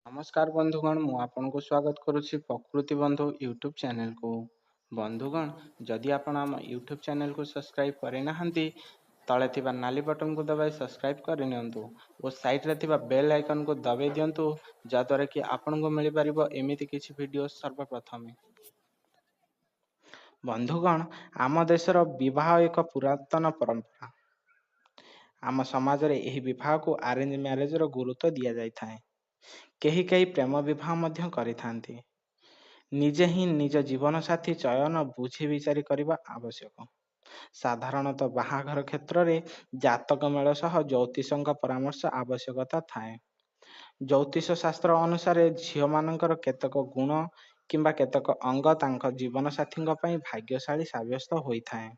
नमस्कार बंधुगण मु आपनको स्वागत करुच्ची प्रकृति बंधु यूट्यूब चैनल को। बंधुगण जदि आपण आम यूट्यूब चैनल को सब्सक्राइब करे नाहंती तले थिबा नाली बटन को दबाई सब्सक्राइब कर नियंतु और साइड रे थिबा बेल आइकन को दबाई दियंतु जाद्वारा कि आपण को मिल परिबो एमिति किछि वीडियो सर्वप्रथमे। बंधुगण आम देशर विवाह एक पुरातन परंपरा। आम समाज रे एही विवाह को अरेंज मैरेज रो गुरुत्व दिया जाय थाए। केही केही प्रेम विवाह मध्य करिथांती। निजे ही निज जीवन साथी चयन बुझी विचारी करबा आवश्यक। साधारणतः बाहाघर क्षेत्र रे जातक मेल सह ज्योतिषक परामर्श आवश्यकता थाए। ज्योतिष शास्त्र अनुसार झियो मानकर केतक गुण किंबा केतक अंग तांक जीवन साथी भाग्यशाली साब्यस्त होइथाए।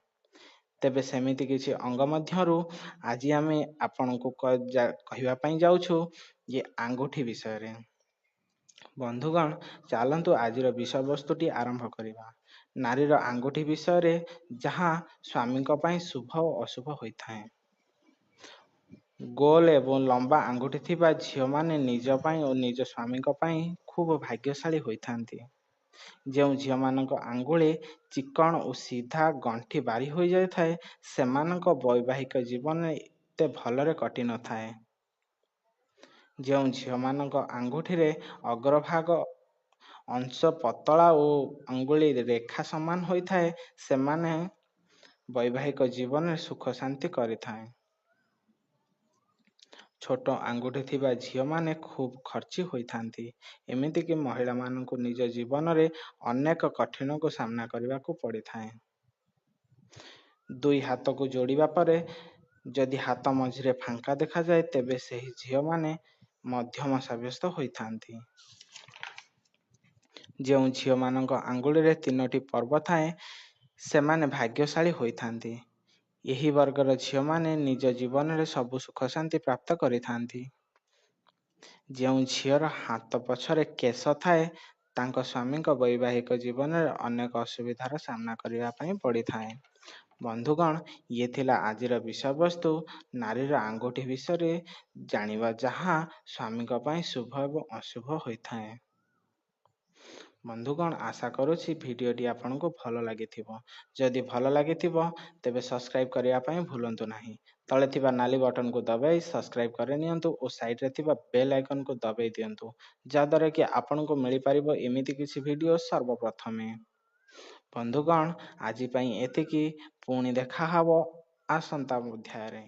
तेबे सेमिति किछि अंग मध्यरु आज आमे आपनको कहिबा पई जाउछु ये आंगुठी विषय रे। बंधुगण चलंतु आजिर विषय वस्तुटी आरंभ करिबा। नारीर आंगुठी विषय रे जहाँ स्वामी पई शुभ और अशुभ होइथाए। गोल एवं लंबा आंगुठी थिबा झियो माने निज पई और निज स्वामी पई खूब भाग्यशाली होइथांती। जो झियो मानक आंगुली चिकन और सीधा गंठी बारी हो जाए थाए सेमानक वैवाहिक जीवन एते भलरे कटि न थाए। जो झियो मानक आंगुठी रे अग्रभाग अंश पतला और अंगुली रेखा समान होई थाए सेमाने वैवाहिक जीवन में सुख शांति करिथाए। छोट आंगुठी थिबा झियो माने खूब खर्ची होइथांती। एमिति कि महिला मानकु निज जीवन रे अनेक कठिन को सामना करबा को पड़ी थाए। दुई हाथ को जोड़िबा परे जदि हाथ मझिरे फांका देखा जाए तेबे सही झियो माने मध्यम साब्यस्त होइथांती। जो झियो मानक आंगुली रे तीनोटी पर्व थाए सेमाने भाग्यशाली होइथांती। यही वर्गर झियो माने निज जीवन रे सबु सुख शांति प्राप्त करिथांती। जो झियर हाथ पछरे केश थाए तांको स्वामी वैवाहिक जीवन रे अनेक असुविधार सामना करबा पई पड़ी थाए। बंधुगण ये थिला आजिर विषय वस्तु नारीर आंगुठी विषय रे जानिबा जहाँ स्वामी पई शुभ एवं अशुभ होइथाए। बंधुगण आशा करुछि भिडियोटी आपनको भल लागिथिबो। जदि भल लागिथिबो तेबे सब्सक्राइब करिया पई भूलंतु नाही। तले थिबा नाली बटन को दबाई सब्सक्राइब करे नियंतु और साइड रे थिबा बेल आइकन को दबाई दियंतु जाद्वारा कि आपनको मिल परिबो एमिति किछि वीडियो सर्वप्रथमे। बंधुगण आज पई एतिकी पुणी देखा हबो आसंता अध्याय रे।